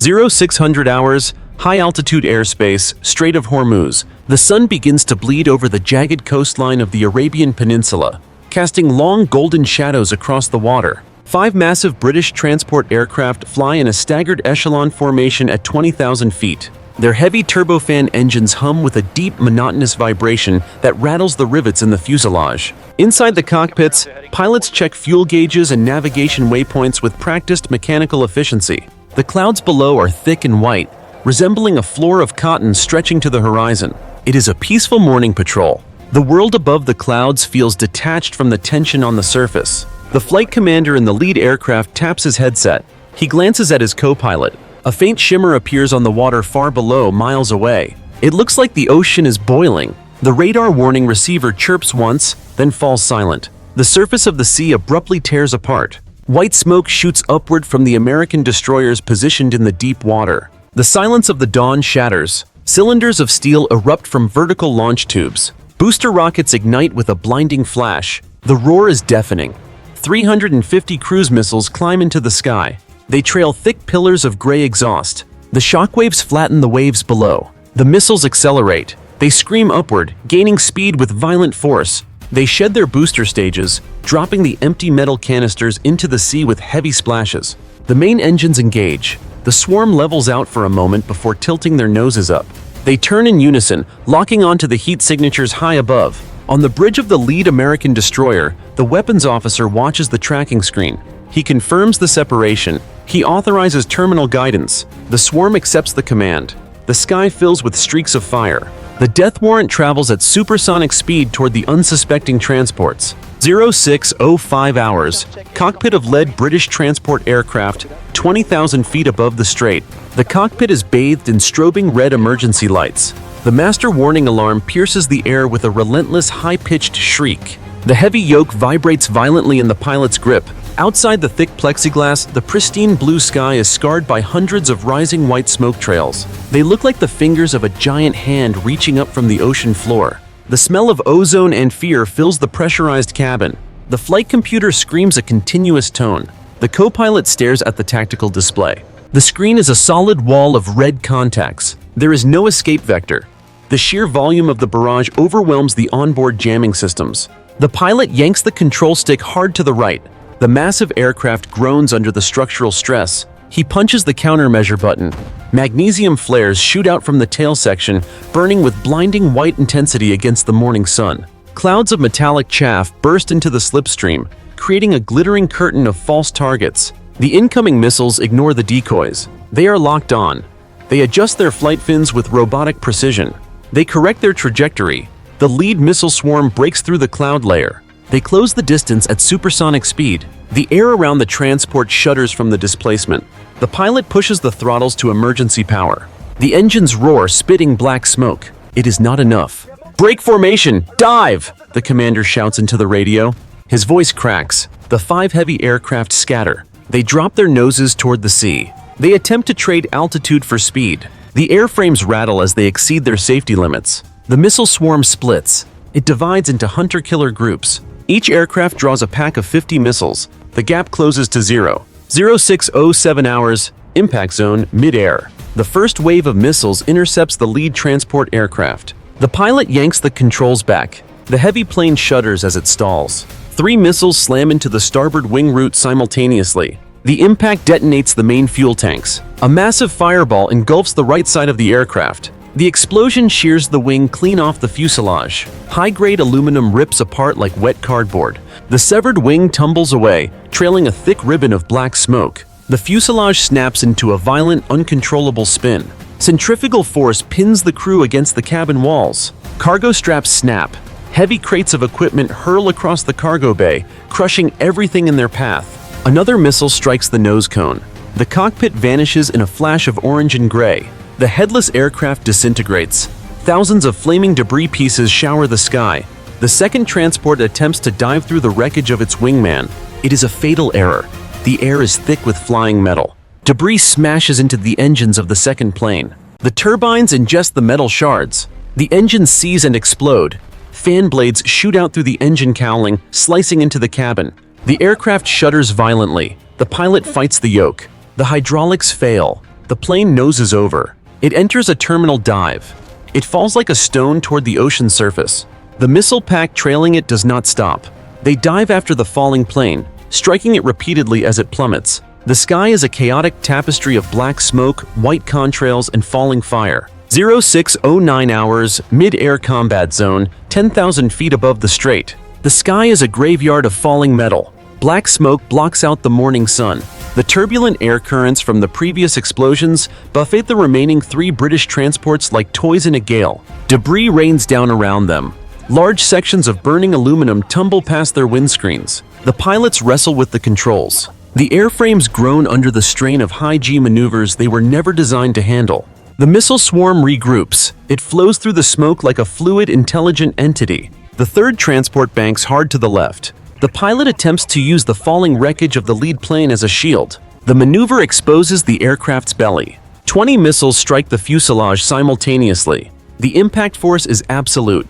0600 hours, high-altitude airspace, Strait of Hormuz. The sun begins to bleed over the jagged coastline of the Arabian Peninsula, casting long golden shadows across the water. 5 massive British transport aircraft fly in a staggered echelon formation at 20,000 feet. Their heavy turbofan engines hum with a deep, monotonous vibration that rattles the rivets in the fuselage. Inside the cockpits, pilots check fuel gauges and navigation waypoints with practiced mechanical efficiency. The clouds below are thick and white, resembling a floor of cotton stretching to the horizon. It is a peaceful morning patrol. The world above the clouds feels detached from the tension on the surface. The flight commander in the lead aircraft taps his headset. He glances at his co-pilot. A faint shimmer appears on the water far below, miles away. It looks like the ocean is boiling. The radar warning receiver chirps once, then falls silent. The surface of the sea abruptly tears apart. White smoke shoots upward from the American destroyers positioned in the deep water. The silence of the dawn shatters. Cylinders of steel erupt from vertical launch tubes. Booster rockets ignite with a blinding flash. The roar is deafening. 350 cruise missiles climb into the sky. They trail thick pillars of gray exhaust. The shockwaves flatten the waves below. The missiles accelerate. They scream upward, gaining speed with violent force. They shed their booster stages, dropping the empty metal canisters into the sea with heavy splashes. The main engines engage. The swarm levels out for a moment before tilting their noses up. They turn in unison, locking onto the heat signatures high above. On the bridge of the lead American destroyer, the weapons officer watches the tracking screen. He confirms the separation. He authorizes terminal guidance. The swarm accepts the command. The sky fills with streaks of fire. The death warrant travels at supersonic speed toward the unsuspecting transports. 0605 hours, cockpit of lead British transport aircraft, 20,000 feet above the strait. The cockpit is bathed in strobing red emergency lights. The master warning alarm pierces the air with a relentless, high-pitched shriek. The heavy yoke vibrates violently in the pilot's grip. Outside the thick plexiglass, the pristine blue sky is scarred by hundreds of rising white smoke trails. They look like the fingers of a giant hand reaching up from the ocean floor. The smell of ozone and fear fills the pressurized cabin. The flight computer screams a continuous tone. The co-pilot stares at the tactical display. The screen is a solid wall of red contacts. There is no escape vector. The sheer volume of the barrage overwhelms the onboard jamming systems. The pilot yanks the control stick hard to the right. The massive aircraft groans under the structural stress. He punches the countermeasure button. Magnesium flares shoot out from the tail section, burning with blinding white intensity against the morning sun. Clouds of metallic chaff burst into the slipstream, creating a glittering curtain of false targets. The incoming missiles ignore the decoys. They are locked on. They adjust their flight fins with robotic precision. They correct their trajectory. The lead missile swarm breaks through the cloud layer. They close the distance at supersonic speed. The air around the transport shudders from the displacement. The pilot pushes the throttles to emergency power. The engines roar, spitting black smoke. It is not enough. "Break formation! Dive!" the commander shouts into the radio. His voice cracks. The 5 heavy aircraft scatter. They drop their noses toward the sea. They attempt to trade altitude for speed. The airframes rattle as they exceed their safety limits. The missile swarm splits. It divides into hunter-killer groups. Each aircraft draws a pack of 50 missiles. The gap closes to 0. 0607 hours, impact zone, mid-air. The first wave of missiles intercepts the lead transport aircraft. The pilot yanks the controls back. The heavy plane shudders as it stalls. 3 missiles slam into the starboard wing root simultaneously. The impact detonates the main fuel tanks. A massive fireball engulfs the right side of the aircraft. The explosion shears the wing clean off the fuselage. High-grade aluminum rips apart like wet cardboard. The severed wing tumbles away, trailing a thick ribbon of black smoke. The fuselage snaps into a violent, uncontrollable spin. Centrifugal force pins the crew against the cabin walls. Cargo straps snap. Heavy crates of equipment hurl across the cargo bay, crushing everything in their path. Another missile strikes the nose cone. The cockpit vanishes in a flash of orange and gray. The headless aircraft disintegrates. Thousands of flaming debris pieces shower the sky. The second transport attempts to dive through the wreckage of its wingman. It is a fatal error. The air is thick with flying metal. Debris smashes into the engines of the second plane. The turbines ingest the metal shards. The engines seize and explode. Fan blades shoot out through the engine cowling, slicing into the cabin. The aircraft shudders violently. The pilot fights the yoke. The hydraulics fail. The plane noses over. It enters a terminal dive. It falls like a stone toward the ocean surface. The missile pack trailing it does not stop. They dive after the falling plane, striking it repeatedly as it plummets. The sky is a chaotic tapestry of black smoke, white contrails, and falling fire. 0609 hours, mid-air combat zone, 10,000 feet above the strait. The sky is a graveyard of falling metal. Black smoke blocks out the morning sun. The turbulent air currents from the previous explosions buffet the remaining 3 British transports like toys in a gale. Debris rains down around them. Large sections of burning aluminum tumble past their windscreens. The pilots wrestle with the controls. The airframes groan under the strain of high-G maneuvers they were never designed to handle. The missile swarm regroups. It flows through the smoke like a fluid, intelligent entity. The third transport banks hard to the left. The pilot attempts to use the falling wreckage of the lead plane as a shield. The maneuver exposes the aircraft's belly. 20 missiles strike the fuselage simultaneously. The impact force is absolute.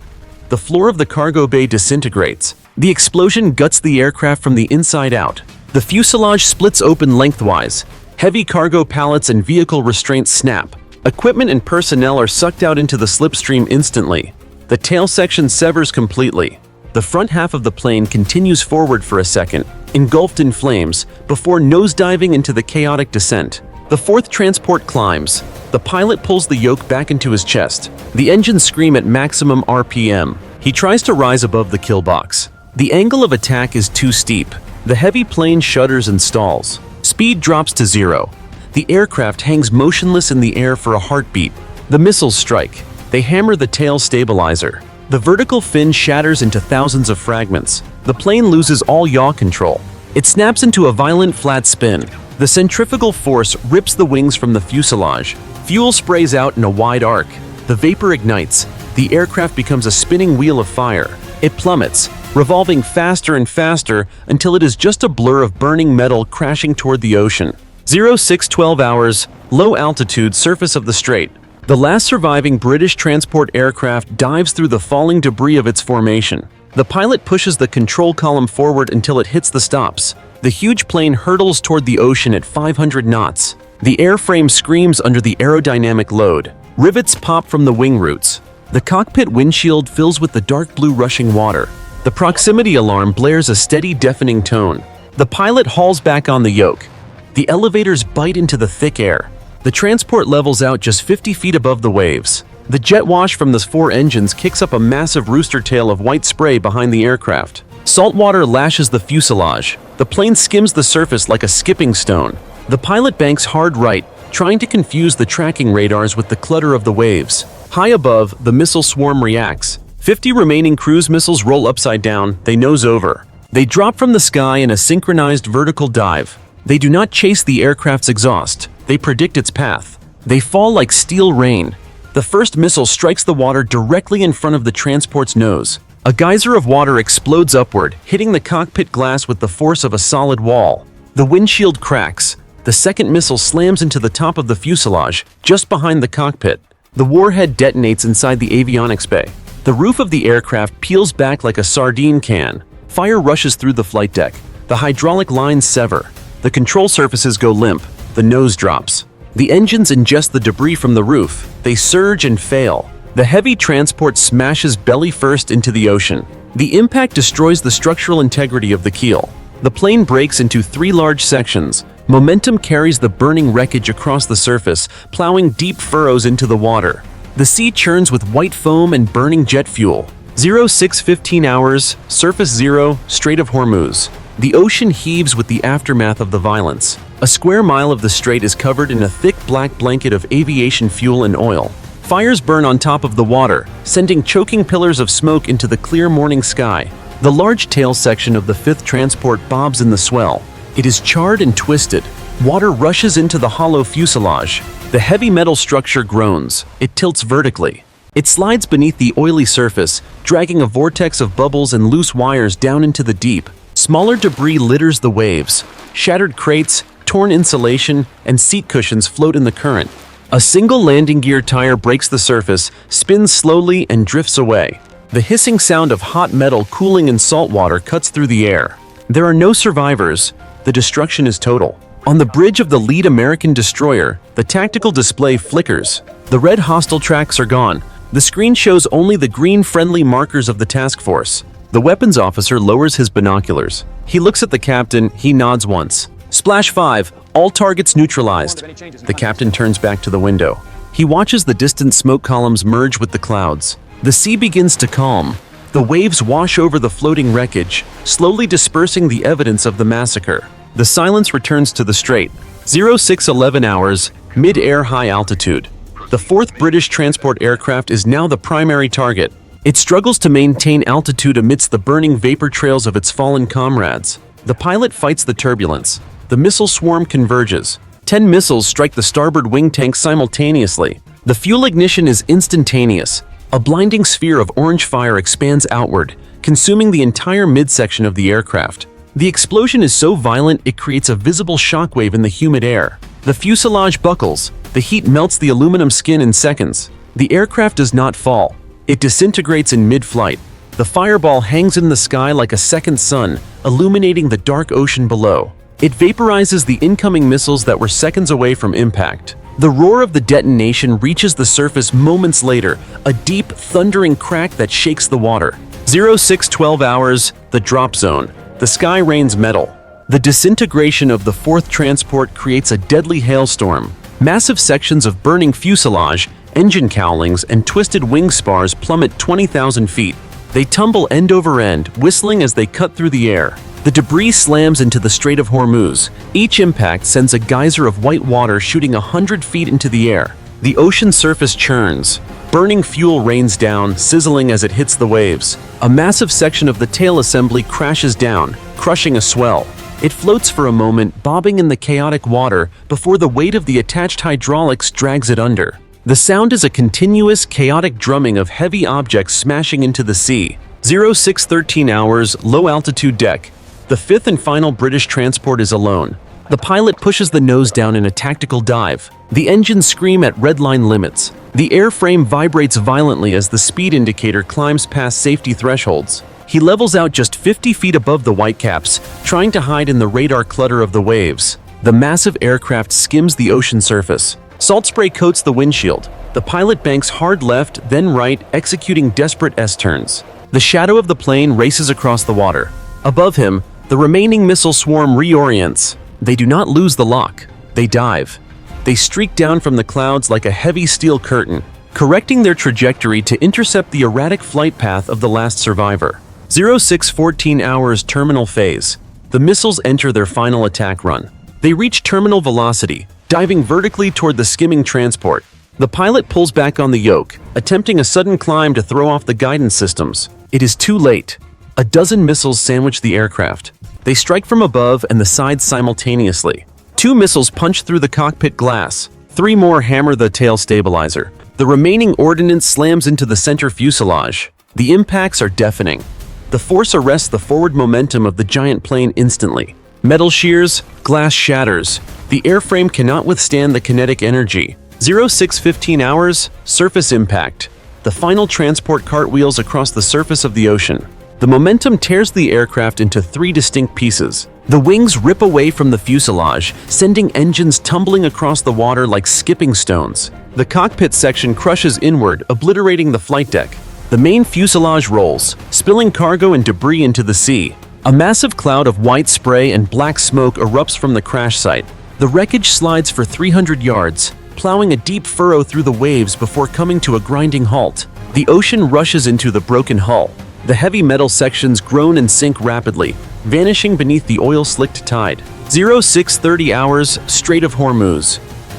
The floor of the cargo bay disintegrates. The explosion guts the aircraft from the inside out. The fuselage splits open lengthwise. Heavy cargo pallets and vehicle restraints snap. Equipment and personnel are sucked out into the slipstream instantly. The tail section severs completely. The front half of the plane continues forward for a second, engulfed in flames, before nosediving into the chaotic descent. The fourth transport climbs. The pilot pulls the yoke back into his chest. The engines scream at maximum RPM. He tries to rise above the kill box. The angle of attack is too steep. The heavy plane shudders and stalls. Speed drops to 0. The aircraft hangs motionless in the air for a heartbeat. The missiles strike. They hammer the tail stabilizer. The vertical fin shatters into thousands of fragments. The plane loses all yaw control. It snaps into a violent flat spin. The centrifugal force rips the wings from the fuselage. Fuel sprays out in a wide arc. The vapor ignites. The aircraft becomes a spinning wheel of fire. It plummets, revolving faster and faster until it is just a blur of burning metal crashing toward the ocean. 0612 hours, low altitude surface of the strait. The last surviving British transport aircraft dives through the falling debris of its formation. The pilot pushes the control column forward until it hits the stops. The huge plane hurtles toward the ocean at 500 knots. The airframe screams under the aerodynamic load. Rivets pop from the wing roots. The cockpit windshield fills with the dark blue rushing water. The proximity alarm blares a steady, deafening tone. The pilot hauls back on the yoke. The elevators bite into the thick air. The transport levels out just 50 feet above the waves. The jet wash from the 4 engines kicks up a massive rooster tail of white spray behind the aircraft. Salt water lashes the fuselage. The plane skims the surface like a skipping stone. The pilot banks hard right, trying to confuse the tracking radars with the clutter of the waves. High above, the missile swarm reacts. 50 remaining cruise missiles roll upside down. They nose over. They drop from the sky in a synchronized vertical dive. They do not chase the aircraft's exhaust. They predict its path. They fall like steel rain. The first missile strikes the water directly in front of the transport's nose. A geyser of water explodes upward, hitting the cockpit glass with the force of a solid wall. The windshield cracks. The second missile slams into the top of the fuselage, just behind the cockpit. The warhead detonates inside the avionics bay. The roof of the aircraft peels back like a sardine can. Fire rushes through the flight deck. The hydraulic lines sever. The control surfaces go limp. The nose drops. The engines ingest the debris from the roof. They surge and fail. The heavy transport smashes belly first into the ocean. The impact destroys the structural integrity of the keel. The plane breaks into 3 large sections. Momentum carries the burning wreckage across the surface, plowing deep furrows into the water. The sea churns with white foam and burning jet fuel. 0615 hours, surface 0, Strait of Hormuz. The ocean heaves with the aftermath of the violence. A square mile of the strait is covered in a thick black blanket of aviation fuel and oil. Fires burn on top of the water, sending choking pillars of smoke into the clear morning sky. The large tail section of the 5th transport bobs in the swell. It is charred and twisted. Water rushes into the hollow fuselage. The heavy metal structure groans. It tilts vertically. It slides beneath the oily surface, dragging a vortex of bubbles and loose wires down into the deep. Smaller debris litters the waves. Shattered crates, torn insulation, and seat cushions float in the current. A single landing gear tire breaks the surface, spins slowly, and drifts away. The hissing sound of hot metal cooling in salt water cuts through the air. There are no survivors. The destruction is total. On the bridge of the lead American destroyer, the tactical display flickers. The red hostile tracks are gone. The screen shows only the green friendly markers of the task force. The weapons officer lowers his binoculars. He looks at the captain, he nods once. Splash 5, all targets neutralized. The captain turns back to the window. He watches the distant smoke columns merge with the clouds. The sea begins to calm. The waves wash over the floating wreckage, slowly dispersing the evidence of the massacre. The silence returns to the strait. 0611 hours, mid-air high altitude. The 4th British transport aircraft is now the primary target. It struggles to maintain altitude amidst the burning vapor trails of its fallen comrades. The pilot fights the turbulence. The missile swarm converges. 10 missiles strike the starboard wing tank simultaneously. The fuel ignition is instantaneous. A blinding sphere of orange fire expands outward, consuming the entire midsection of the aircraft. The explosion is so violent it creates a visible shockwave in the humid air. The fuselage buckles. The heat melts the aluminum skin in seconds. The aircraft does not fall. It disintegrates in mid-flight. The fireball hangs in the sky like a second sun, illuminating the dark ocean below. It vaporizes the incoming missiles that were seconds away from impact. The roar of the detonation reaches the surface moments later, a deep, thundering crack that shakes the water. 0612 hours, the drop zone. The sky rains metal. The disintegration of the 4th transport creates a deadly hailstorm. Massive sections of burning fuselage, engine cowlings, and twisted wing spars plummet 20,000 feet. They tumble end over end, whistling as they cut through the air. The debris slams into the Strait of Hormuz. Each impact sends a geyser of white water shooting 100 feet into the air. The ocean surface churns. Burning fuel rains down, sizzling as it hits the waves. A massive section of the tail assembly crashes down, crushing a swell. It floats for a moment, bobbing in the chaotic water before the weight of the attached hydraulics drags it under. The sound is a continuous, chaotic drumming of heavy objects smashing into the sea. 0613 hours, low-altitude deck. The 5th and final British transport is alone. The pilot pushes the nose down in a tactical dive. The engines scream at redline limits. The airframe vibrates violently as the speed indicator climbs past safety thresholds. He levels out just 50 feet above the whitecaps, trying to hide in the radar clutter of the waves. The massive aircraft skims the ocean surface. Salt spray coats the windshield. The pilot banks hard left, then right, executing desperate S-turns. The shadow of the plane races across the water. Above him, the remaining missile swarm reorients. They do not lose the lock. They dive. They streak down from the clouds like a heavy steel curtain, correcting their trajectory to intercept the erratic flight path of the last survivor. 0614 hours terminal phase. The missiles enter their final attack run. They reach terminal velocity, diving vertically toward the skimming transport. The pilot pulls back on the yoke, attempting a sudden climb to throw off the guidance systems. It is too late. A dozen missiles sandwich the aircraft. They strike from above and the sides simultaneously. 2 missiles punch through the cockpit glass. 3 more hammer the tail stabilizer. The remaining ordnance slams into the center fuselage. The impacts are deafening. The force arrests the forward momentum of the giant plane instantly. Metal shears, glass shatters. The airframe cannot withstand the kinetic energy. 0615 hours, surface impact. The final transport cartwheels across the surface of the ocean. The momentum tears the aircraft into 3 distinct pieces. The wings rip away from the fuselage, sending engines tumbling across the water like skipping stones. The cockpit section crushes inward, obliterating the flight deck. The main fuselage rolls, spilling cargo and debris into the sea. A massive cloud of white spray and black smoke erupts from the crash site. The wreckage slides for 300 yards, plowing a deep furrow through the waves before coming to a grinding halt. The ocean rushes into the broken hull. The heavy metal sections groan and sink rapidly, vanishing beneath the oil-slicked tide. 0630 hours, Strait of Hormuz.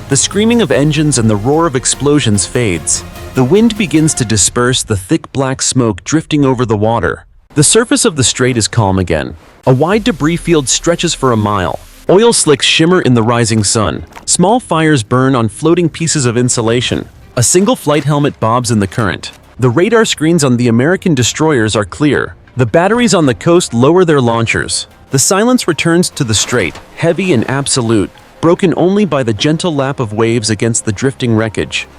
The screaming of engines and the roar of explosions fades. The wind begins to disperse the thick black smoke drifting over the water. The surface of the strait is calm again. A wide debris field stretches for a mile. Oil slicks shimmer in the rising sun. Small fires burn on floating pieces of insulation. A single flight helmet bobs in the current. The radar screens on the American destroyers are clear. The batteries on the coast lower their launchers. The silence returns to the strait, heavy and absolute, broken only by the gentle lap of waves against the drifting wreckage.